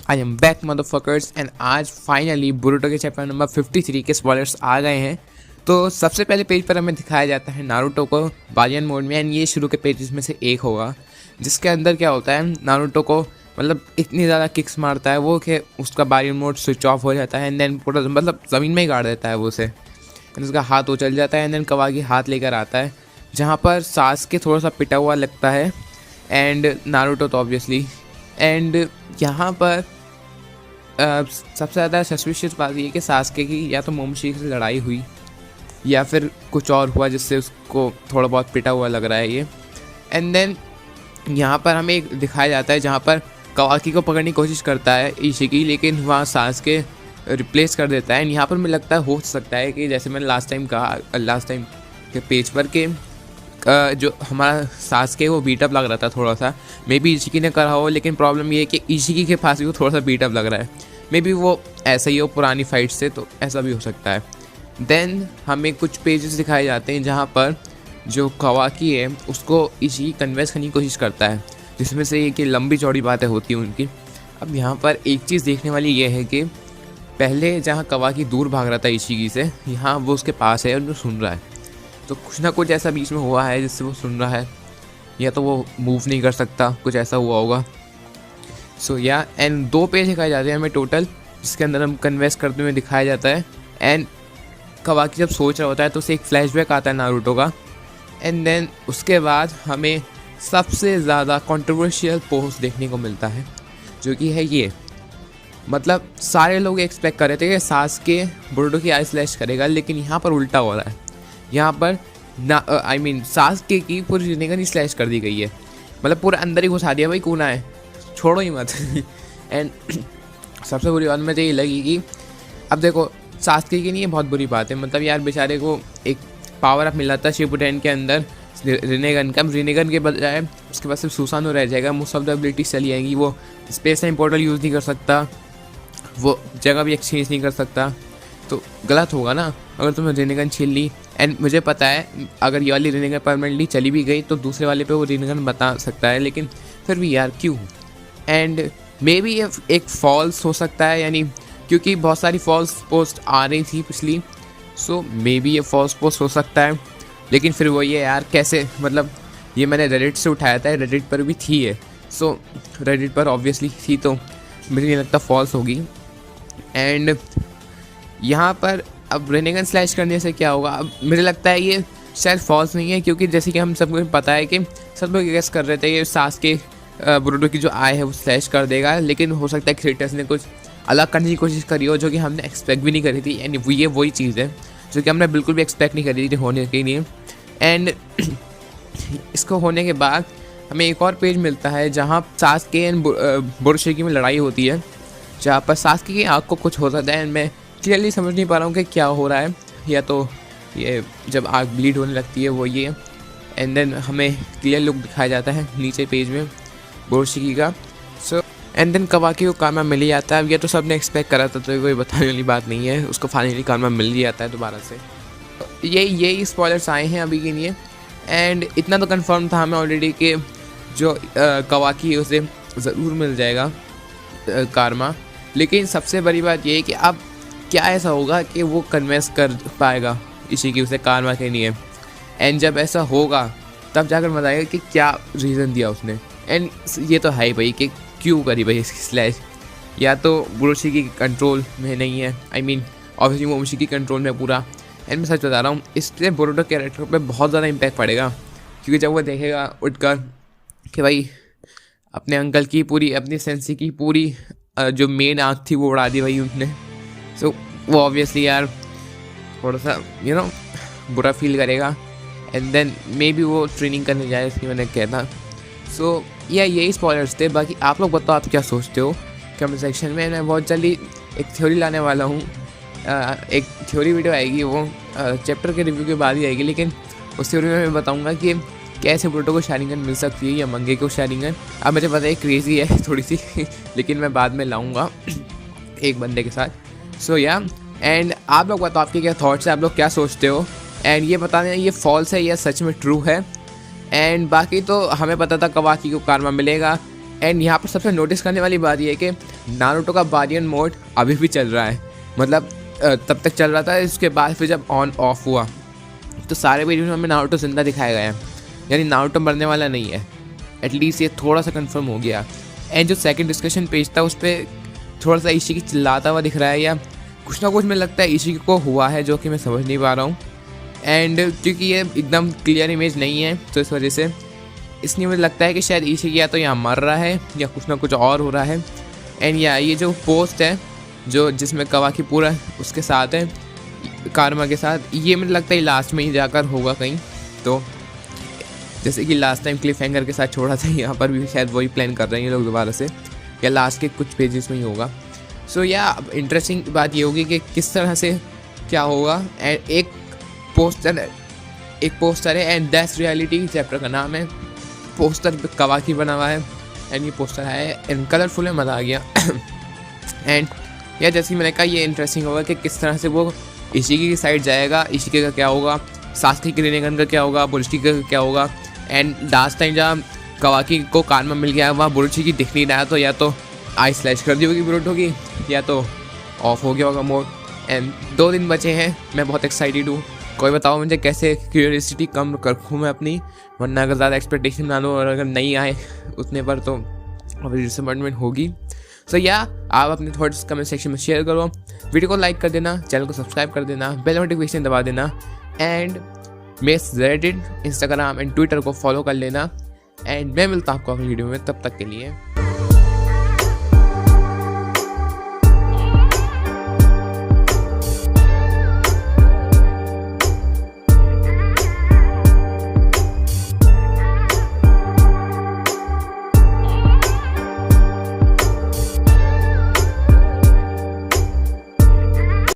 I am back motherfuckers and आज finally Boruto के chapter number 53 के स्पॉयलर्स आ गए हैं। तो सबसे पहले पेज पर हमें दिखाया जाता है नारुतो को बाजियन मोड में, एंड ये शुरू के पेजेस में से एक होगा जिसके अंदर क्या होता है, नारुतो को मतलब इतनी ज़्यादा किक्स मारता है वो कि उसका बाजियन मोड स्विच ऑफ हो जाता है एंड देन पूरा मतलब ज़मीन में ही गाड़ देता है वो उसे, एंड उसका हाथ उछल जाता है एंड देन कवाकी हाथ लेकर आता है जहाँ पर सासके थोड़ा सा पिटा हुआ लगता है एंड नारुतो तो ऑब्वियसली, एंड यहाँ पर सबसे ज़्यादा सस्पिशियस बात ये कि सासके की या तो मोमोशी से लड़ाई हुई या फिर कुछ और हुआ जिससे उसको थोड़ा बहुत पिटा हुआ लग रहा है ये। एंड देन यहाँ पर हमें एक दिखाया जाता है जहाँ पर कवाकी को पकड़ने की कोशिश करता है इशिकी, लेकिन वहाँ सासके रिप्लेस कर देता है। एंड यहाँ पर मुझे लगता है हो सकता है कि जैसे मैंने लास्ट टाइम के पेज पर के जो हमारा सासके वो बीटअप लग रहा था थोड़ा सा, मे बी इशिकी ने करा हो, लेकिन प्रॉब्लम ये है कि इशिकी के पास भी वो थोड़ा सा बीटअप लग रहा है, मे बी वो ऐसा ही हो पुरानी फाइट से, तो ऐसा भी हो सकता है। देन हमें कुछ पेजेस दिखाए जाते हैं जहाँ पर जो कवाकी है उसको इशिकी कन्वेंस करने की कोशिश करता है, जिसमें से ये कि लंबी चौड़ी बातें होती हैं उनकी। अब यहाँ पर एक चीज़ देखने वाली ये है कि पहले जहाँ कवाकी दूर भाग रहा था इशिकी से, यहाँ वो उसके पास है और वो सुन रहा है, तो कुछ ना कुछ ऐसा बीच में हुआ है जिससे वो सुन रहा है, या तो वो मूव नहीं कर सकता, कुछ ऐसा हुआ होगा। सो या एंड 2 पेज दिखाए जाते हैं हमें टोटल, जिसके अंदर हम कन्वेंस करते हुए दिखाया जाता है। एंड कवाकी जब सोच रहा होता है तो उसे एक फ्लैशबैक आता है नारुतो का, एंड देन उसके बाद हमें सबसे ज़्यादा कंट्रोवर्शियल पोस्ट देखने को मिलता है जो कि है ये। मतलब सारे लोग एक्सपेक्ट कर रहे थे कि सासके बोरुटो की आई स्लैश करेगा, लेकिन यहाँ पर उल्टा हो रहा है। यहाँ पर सासके की पूरी रिनेगन ही स्लैश कर दी गई है, मतलब पूरा अंदर ही घुसा दिया, भाई कूना है छोड़ो ही मत। एंड सबसे बुरी बात मुझे ये लगी कि अब देखो सासके की नहीं है बहुत बुरी बात है, मतलब यार बेचारे को एक पावर अप मिला था शिपुडेन के अंदर रिनेगन का, रिनेगन के बजाय उसके पास सिर्फ सुसानो रह जाएगा, मोस्ट ऑफ द एबिलिटीज चली जाएंगी, वो स्पेस टाइम पोर्टल यूज़ नहीं कर सकता, वो जगह भी एक्सचेंज नहीं कर सकता, तो गलत होगा ना अगर तुमने रिनेगन छीन ली। एंड मुझे पता है अगर ये वाली रिनेगन परमानेंटली चली भी गई तो दूसरे वाले पे वो रिनेगन बता सकता है, लेकिन फिर भी यार क्यों। एंड मे बी ये एक फॉल्स हो सकता है, यानी क्योंकि बहुत सारी फॉल्स पोस्ट आ रही थी पिछली, सो मे बी ये फॉल्स पोस्ट हो सकता है, लेकिन फिर वो ये यार कैसे, मतलब ये मैंने रेडिट से उठाया था, रेडिट पर भी थी है, सो रेडिट पर ऑब्वियसली थी तो मुझे नहीं लगता फॉल्स होगी। एंड यहाँ पर अब रिनेगन स्लैश करने से क्या होगा, अब मुझे लगता है ये शायद फॉल्स नहीं है, क्योंकि जैसे कि हम सबको पता है कि सब लोग गेस कर रहे थे ये सासके बोरुटो की जो आई है वो स्लैश कर देगा, लेकिन हो सकता है क्रिएटर्स ने कुछ अलग करने की कोशिश करी हो जो कि हमने एक्सपेक्ट भी नहीं करी थी। एंड ये वही चीज़ है जो कि हमने बिल्कुल भी एक्सपेक्ट नहीं करी थी होने के लिए। एंड इसको होने के बाद हमें एक और पेज मिलता है जहाँ सासके एंड बोरुशिकी में लड़ाई होती है, जहाँ पर सासके की आँख को कुछ हो जाता है एंड मैं क्लियरली समझ नहीं पा रहा हूँ कि क्या हो रहा है, या तो ये जब आँख ब्लीड होने लगती है वो ये। एंड देन हमें क्लियर लुक दिखाया जाता है नीचे पेज में बोरुशिकी का। सो एंड देन कवाकी को कारमा मिल ही जाता है। अब ये तो सब ने एक्सपेक्ट करा था, तो कोई बताने वाली बात नहीं है, उसको फाइनली कारमा मिल ही जाता है दोबारा से। यही स्पॉयलर्स आए हैं अभी के लिए। एंड इतना तो कंफर्म था हमें ऑलरेडी कि जो कवाकी है उसे ज़रूर मिल जाएगा कारमा, लेकिन सबसे बड़ी बात ये है कि अब क्या ऐसा होगा कि वो कन्वेंस कर पाएगा इशिकी उसे कारमा के लिए। एंड जब ऐसा होगा तब जाकर मजा आएगा कि क्या रीज़न दिया उसने। एंड ये तो है ही भाई कि क्यों करी भाई इसकी स्लैश, या तो बोरुशिकी की कंट्रोल में नहीं है, ऑब्वियसली मोमोशी कंट्रोल में पूरा। एंड मैं सच बता रहा हूँ इससे बोरुटो कैरेक्टर पे बहुत ज़्यादा इम्पैक्ट पड़ेगा, क्योंकि जब वो देखेगा उठकर कि भाई अपने अंकल की पूरी, अपनी सेंसी की पूरी जो मेन आँख थी वो उड़ा दी भाई उनने, सो वो ऑब्वियसली यार थोड़ा सा बुरा फील करेगा। एंड देन मे बी वो ट्रेनिंग करने जाए, इसलिए मैंने कहता। सो यही स्पॉयलर्स थे। बाकी आप लोग बताओ आप क्या सोचते हो कमेंट सेक्शन में। मैं बहुत जल्दी एक थ्योरी लाने वाला हूँ, एक थ्योरी वीडियो आएगी, वो चैप्टर के रिव्यू के बाद ही आएगी, लेकिन उस थ्योरी में मैं बताऊँगा कि कैसे बोरुटो को शारिंगन मिल सकती है या मंगे को शारिंगन। अब मुझे पता है क्रेज़ी है थोड़ी सी लेकिन मैं बाद में लाऊँगा एक बंदे के साथ। सो या एंड आप लोग बताओ आपके क्या थॉट्स है, आप लोग क्या सोचते हो, एंड ये बता दें ये फॉल्स है या सच में ट्रू है। एंड बाकी तो हमें पता था कवाकी को कारमा मिलेगा, एंड यहाँ पर सबसे नोटिस करने वाली बात यह है कि नारुतो का बारियन मोड अभी भी चल रहा है, मतलब तब तक चल रहा था, इसके बाद फिर जब ऑन ऑफ हुआ तो सारे वीडियो में हमें नारुतो जिंदा दिखाया गया है, यानी नारुतो मरने वाला नहीं है, एटलीस्ट ये थोड़ा सा कंफर्म हो गया। एंड जो सेकंड डिस्कशन पेज था उस पर थोड़ा सा इशिकी चिल्लाता हुआ दिख रहा है, या कुछ ना कुछ मुझे लगता है इशिकी को हुआ है जो कि मैं समझ नहीं पा रहा हूँ। एंड क्योंकि ये एकदम क्लियर इमेज नहीं है तो इस वजह से इसलिए मुझे लगता है कि शायद इशिकी या तो यहाँ मर रहा है या कुछ ना कुछ और हो रहा है। एंड या ये जो पोस्ट है जो जिसमें कवाकी पूरा उसके साथ है, कारमा के साथ, ये मुझे लगता है लास्ट में ही जाकर होगा कहीं। तो जैसे कि लास्ट टाइम क्लिफ हैंगर के साथ छोड़ा था, यहाँ पर भी शायद वही प्लान कर रहे हैं ये लोग दोबारा से, या लास्ट के कुछ पेजेस में ही होगा। सो या इंटरेस्टिंग बात ये होगी कि किस तरह से क्या होगा। एंड एक पोस्टर है एंड दैट्स रियलिटी चैप्टर का नाम है, पोस्टर पे कवाकी बना हुआ है एंड ये पोस्टर है एंड कलरफुल है, मज़ा आ गया। एंड या जैसे कि मैंने कहा ये इंटरेस्टिंग होगा कि किस तरह से वो इशिकी की साइड जाएगा, इशिकी का क्या होगा, सास्की के रिनेगन का क्या होगा, बुरुची का क्या होगा। एंड लास्ट टाइम जब कवाकी को कानमा मिल गया वहाँ बुरुची की दिख नहीं रहा, तो या तो आई स्लैश कर दी होगी बोरुटो की, या तो ऑफ हो गया होगा मोड। एंड 2 दिन बचे हैं, मैं बहुत एक्साइटेड हूँ। कोई बताओ मुझे कैसे क्यूरियोसिटी कम रखूँ मैं अपनी, वरना अगर ज़्यादा एक्सपेक्टेशन ना लो और अगर नहीं आए उतने पर तो डिसअपॉइंटमेंट होगी। सो या आप अपने थॉट्स कमेंट सेक्शन में शेयर करो, वीडियो को लाइक कर देना, चैनल को सब्सक्राइब कर देना, बेल नोटिफिकेशन दबा देना एंड मेरे रेडिट, इंस्टाग्राम एंड ट्विटर को फॉलो कर लेना। एंड मैं मिलता हूँ आपको अगली वीडियो में, तब तक के लिए